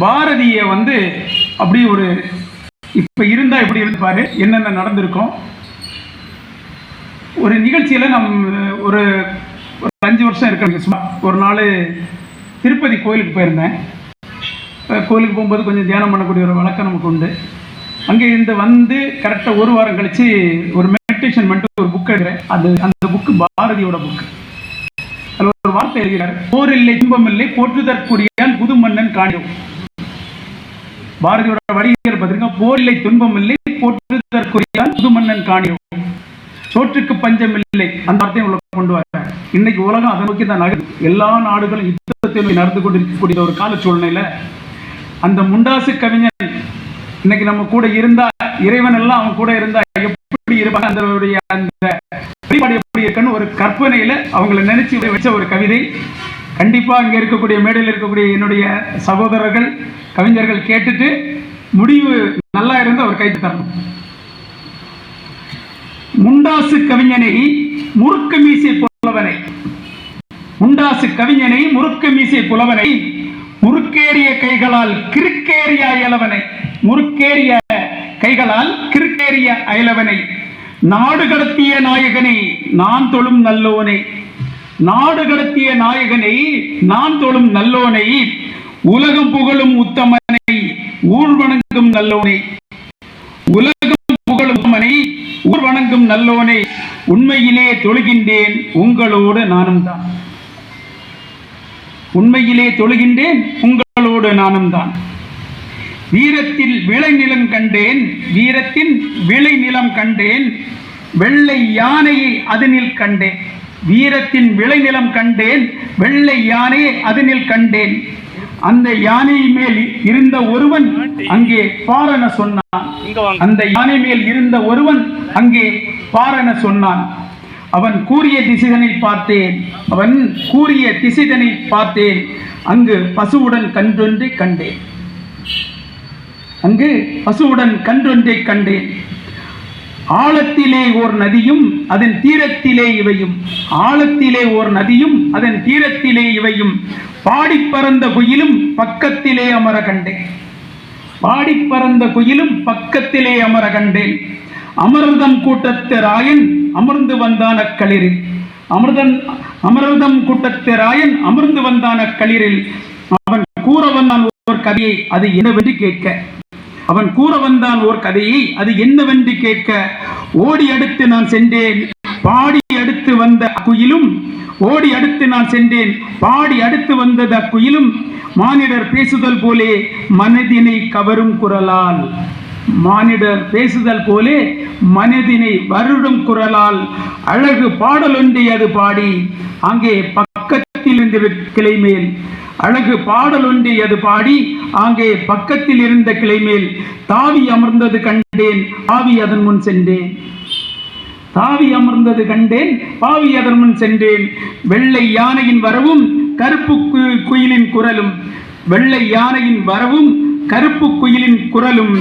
பாரதியை அப்படி ஒரு இப்போ இருந்தால் எப்படி இருப்பார், என்னென்ன நடந்திருக்கும். ஒரு நிகழ்ச்சியில் ஒரு 5 வருஷம் இருக்க ஒரு நாள் திருப்பதி கோயிலுக்கு போயிருந்தேன். கோயிலுக்கு போகும்போது கொஞ்சம் தியானம் பண்ணக்கூடிய ஒரு வழக்கம் நமக்கு உண்டு. அங்கே இருந்து கரெக்டாக ஒரு வாரம் கழித்து ஒரு மெடிடேஷன் பண்ணிட்டு ஒரு புக் எடுக்கிறேன். அந்த புக்கு பாரதியோட புக்கு. அதில் ஒரு வார்த்தை எழுதுகிறார், போர் இல்லை துன்பம் இல்லை போற்றுதற்குரியான் புது மன்னன் காணியோம். பாரதியோட வரிகள் பார்த்தீங்கன்னா, போர் இல்லை துன்பம் இல்லை போற்றுதற்குரியான் புது மன்னன் காணியோம், சோற்றுக்கு பஞ்சம் இல்லை. அந்த வார்த்தையை உள்ள கொண்டு வர இன்னைக்கு உலகம் அதை நோக்கி தான் நகருது. எல்லா நாடுகளும் யுத்தத்தை நோக்கி நடந்து கொண்டிருக்கக்கூடிய ஒரு கால சூழ்நிலையில அந்த முண்டாசு கவிஞன் இன்னைக்கு நம்ம கூட இருந்தா, இறைவன் எல்லாம் அவன் கூட இருந்தா எப்படி இருப்பாங்க, அந்த வெளிப்பாடு எப்படி இருக்குன்னு ஒரு கற்பனையில அவங்களை நினைச்சு வச்ச ஒரு கவிதை. கண்டிப்பா இங்க இருக்கக்கூடிய மேடையில் இருக்கக்கூடிய என்னுடைய சகோதரர்கள் கவிஞர்கள் கேட்டுட்டு முடிவு நல்லா இருந்தா ஒரு கைது தரணும். முண்டாசு கவிஞனை முறுக்கு மீசை புலவனை, முண்டாசு கவிஞனை முறுக்கு மீசை புலவனை, முறுக்கேறிய கைகளால் கிறுக்கேறிய அயலவனை, முறுக்கேறிய கைகளால் கிறுக்கேறிய அயலவனை, நாடு கடத்திய நாயகனை நான் தொழும் நல்லோனை, நாடு கடத்திய நாயகனை நான் தொழும் நல்லோனை, உலகம் புகழும் உத்தமனை ஊர் வணங்கும் நல்லோனை, உலகம் புகழும் உத்தமனை ஊர் வணங்கும் நல்லோனை, உண்மையிலே தொழுகின்றேன் உங்களோடு நானும் தான், உண்மையிலே தொழுகின்றேன் உங்களோடு நானும் தான். வீரத்தில் விளைநிலம் கண்டேன், வீரத்தின் விளைநிலம் கண்டேன், வெள்ளை யானையை அதனில் கண்டேன், வீரத்தின் விளைநிலம் கண்டேன், வெள்ளை யானையை அதனில் கண்டேன். அந்த யானை மேல் இருந்த ஒருவன் அங்கே பாரென சொன்னான், அந்த யானை மேல் இருந்த ஒருவன் அங்கே பாரென சொன்னான். அவன் கூறிய திசைதனை பார்த்தேன், அவன் கூறிய திசைதனை பார்த்தேன், அங்கு பசுவுடன் கன்றொன்றை கண்டேன், அங்கு பசுவுடன் கன்றொன்றை கண்டேன். ஆழத்திலே ஓர் நதியும் அதன் தீரத்திலே இவையும், ஆழத்திலே ஓர் நதியும் அதன் தீரத்திலே இவையும், பாடி பறந்த குயிலும் பக்கத்திலே அமர கண்டேன், பாடி பறந்த குயிலும் பக்கத்திலே அமர கண்டேன். அமிர்தம் கூட்டத்து ராயன் அமர்ந்து வந்தான களிரில், அமிர்தம் கூட்டத்து ராயன் அமர்ந்து வந்தான களிரில், அவன் கூற வந்தான் ஓர் கதையை அது என்னவென்று கேட்க, அவன் கூற வந்தான் ஓர் கதையை அது என்னவென்று கேட்க, ஓடி அடுத்து நான் சென்றேன் பாடி அடுத்து வந்த குயிலும், ஓடி அடுத்து நான் சென்றேன் பாடி அடுத்து வந்தது அக்குயிலும், மானிடர் பேசுதல் போலே மனதினை கவரும் குரலால், மானிடர் பேசுதல் போலே மனதினை வருடும் குரலால், அழகு பாடலொன்றை அது பாடி அங்கே பக்கத்தில் இருந்த கிளை மேல், அழகு பாடலொன்றை அது பாடி அங்கே பக்கத்தில் இருந்த கிளை மேல், தாவி அமர்ந்தது கண்டேன் ஆவி அதன் முன் சென்றேன், தாவி அமர்ந்தது கண்டேன் பாவி அதன் முன் சென்றேன். வெள்ளை யானையின் வரவும் கருப்பு குயிலின் குரலும், வெள்ளை யானையின் வரவும் கருப்பு குயிலின் குரலும்,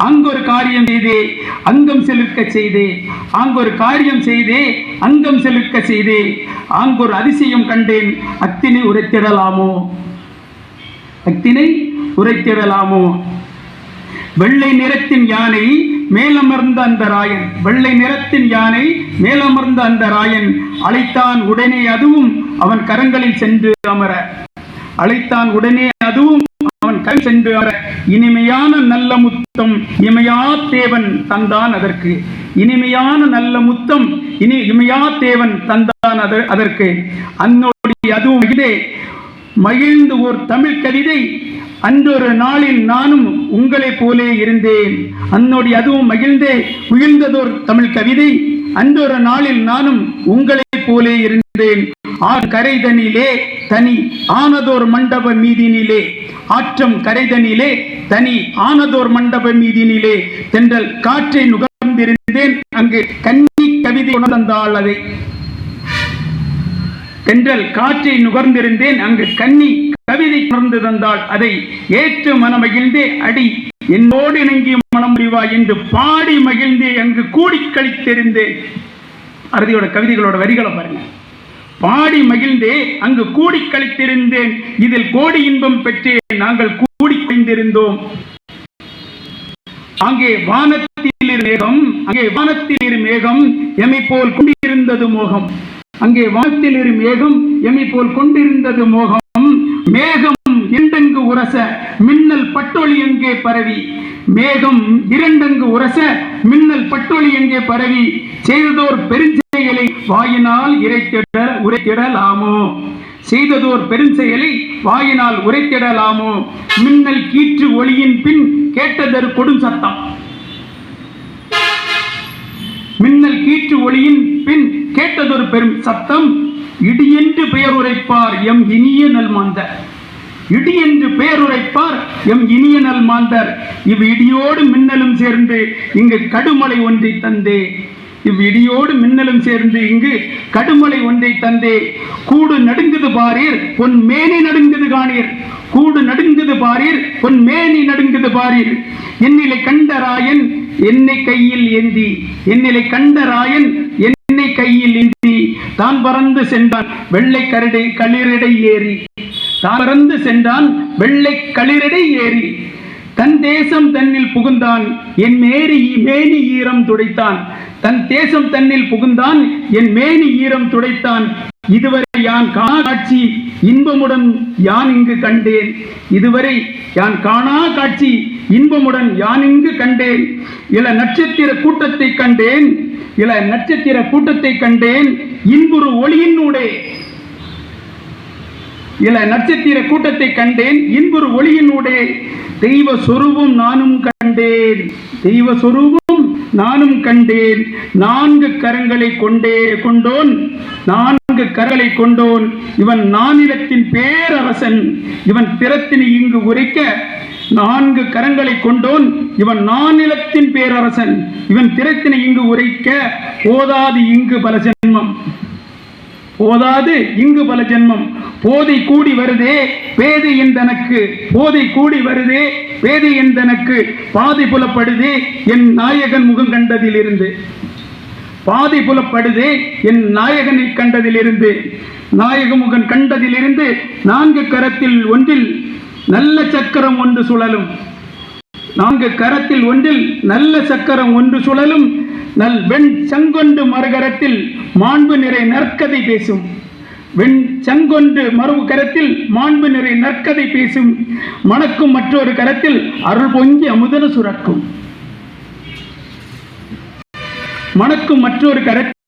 அங்கொரு காரியம் செய்தே அங்கம் செலுக்க செய்தே, அங்கொரு காரியம் செய்தே அங்கம் செலுக்க செய்தே, அங்கொரு அதிசயம் கண்டேன் அத்தினை உரைத்திடலாமோ, அத்தினை உரைத்திடலாமோ. வெள்ளை நிறத்தின் யானை மேலமர்ந்த அந்த ராயன், வெள்ளை நிறத்தின் யானை மேலமர்ந்த அந்த ராயன், அழைத்தான் உடனே அதுவும் அவன் கரங்களில் சென்று அமர, அழைத்தான் உடனே அதுவும் அவன் கை சென்று அமர, இனிமையான நல்ல முத்தம் இமையா தேவன் தந்தான் அதற்கு, இனிமையான நல்ல முத்தம் இமையா தேவன் தந்தான் அதற்கு. அன்னோடி அதுவும் இதே மகிழ்ந்து ஓர் தமிழ் கவிதை, அன்றொரு நாளில் நானும் உங்களை போலே இருந்தேன், அன்னோடி அதுவும் மகிழ்ந்தே உயிர்ந்ததோர் தமிழ் கவிதை, அன்றொரு நாளில் நானும் உங்களை போலே இருந்தேன். கரைதனிலே தனி ஆனதோர் மண்டப மீதினிலே, ஆற்றம் கரைதனிலே தனி ஆனதோர் மண்டப மீதினிலே, தென்றல் காற்றை நுகர்ந்திருந்தேன் அங்கு கன்னி கவிதை உணர்ந்தாள் அதை, தென்றல் காற்றை நுகர்ந்திருந்தேன் அங்கு கன்னி கவிதை உணர்ந்து தந்தாள் அதை, ஏற்று மனமகிழ்ந்தே அடி என்னோடு இணங்கிய மனம் அறிவா என்று பாடி மகிழ்ந்தே அங்கு கூடி கழித்தெறிந்தேன். அறுதியோட கவிதைகளோட வரிகளை பாருங்க. பாடி மகிழ்ந்தே அங்கு கூடி கழித்திருந்தேன். இதில் கோடி இன்பம் பெற்றே நாங்கள் கூடி கழிந்திருந்தோம். அங்கே வானத்தில் இரு மேகம் எமை போல் கொண்டிருந்தது மோகம். அங்கே வானத்தில் இரு மேகம் எமை போல் கொண்டிருந்தது மோகம். மேகம் இரண்டங்கு உரச மின்னல் பட்டொளி எங்கே பரவி. மேகம் இரண்டங்கு உரச மின்னல் பட்டொளி எங்கே பரவி. செய்ததோர் பெருஞ்செயலை வாயினால் உரைத்திடலாமோ. செய்ததோர் பெருஞ்செயலை வாயினால் உரைத்திடலாமோ. மின்னல் கீற்று ஒளியின் பின் கேட்டதொரு கொடும் சத்தம். மின்னல் கீற்று ஒளியின் பின் கேட்டதொரு பெரும் சத்தம். இடியென்று பெயர் உரைப்பார் எம் இனிய நல்மாந்தர். இடியென்று பெயர் உரைப்பார் எம் இனிய நல்மாந்தர். இவ் இடியோடு மின்னலும் சேர்ந்து இங்கு கடுமலை ஒன்றை தந்தே. இவ்விடியோடு மின்னலும் சேர்ந்து இங்கு கடுமலை ஒன்றை தந்தே. கூடு நடுங்குது பாரீர் பொன் மேனி நடுங்குது காணீர். கூடு நடுங்குது பாரீர் பொன் மேனி நடுங்குது பாரீர். என்னிலை கண்டராயன் என்னை கையில் ஏந்தி. என்னிலை கண்டராயன் என்னை கையில் ஏந்தி. தான் பறந்து சென்றான் வெள்ளை களிரிடை ஏறி. தான் பறந்து சென்றான் வெள்ளை களிரிடை ஏறி. தன் தேசம் தன்னில் புகுந்தான் என் மேனி ஈரம் துடைத்தான். தன் தேசம் தன்னில் புகுந்தான் என் மேனி ஈரம் துடைத்தான். இதுவரை யான் காணா காட்சி இன்பமுடன் யான் இங்கு கண்டேன். இதுவரை யான் காணா காட்சி இன்பமுடன் யான் இங்கு கண்டேன். இள நட்சத்திர கூட்டத்தை கண்டேன். இள நட்சத்திர கூட்டத்தை கண்டேன். இன்புறு ஒளியினூடே. இள நட்சத்திர கூட்டத்தை கண்டேன். இன்புறு ஒளியினூடே. தெய்வ சொரூபம் நானும் கண்டேன். தெய்வ சொரூபம் நானும் கண்டேன். நான்கு கரங்களை கொண்டோன். நான்கு கரங்களை கொண்டோன். இவன் நானிலத்தின் பேரரசன். இவன் திறத்தினை இங்கு உரைக்க. நான்கு கரங்களை கொண்டோன். இவன் நானிலத்தின் பேரரசன். இவன் திறத்தினை இங்கு உரைக்க. போதாது இங்கு பல ஜென்மம். போதாது இங்கு பல ஜென்மம். போதை கூடி வருதே பேதை என்றனக்கு. போதை கூடி வருதே பேதை என்றனக்கு. பாதை புலப்படுதே என் நாயகன் முகம் கண்டதிலிருந்து. பாதை புலப்படுதே என் நாயகனை கண்டதிலிருந்து. நாயக முகன் கண்டதிலிருந்து. நான்கு கரத்தில் ஒன்றில் நல்ல சக்கரம் ஒன்று சுழலும். நான்கு கரத்தில் ஒன்றில் நல்ல சக்கரம் ஒன்று சுழலும். நல் வெண் சங்கொண்டு மறுகரத்தில் மாண்பு நிறை நற்கதை பேசும். வெண் சங்கொண்டு மறு கரத்தில் மாண்பு நிறை நற்கதை பேசும். மணக்கும் மற்றொரு கரத்தில் அருள் பொங்கி அமுதன சுரக்கும். மணக்கும் மற்றொரு கரத்தில்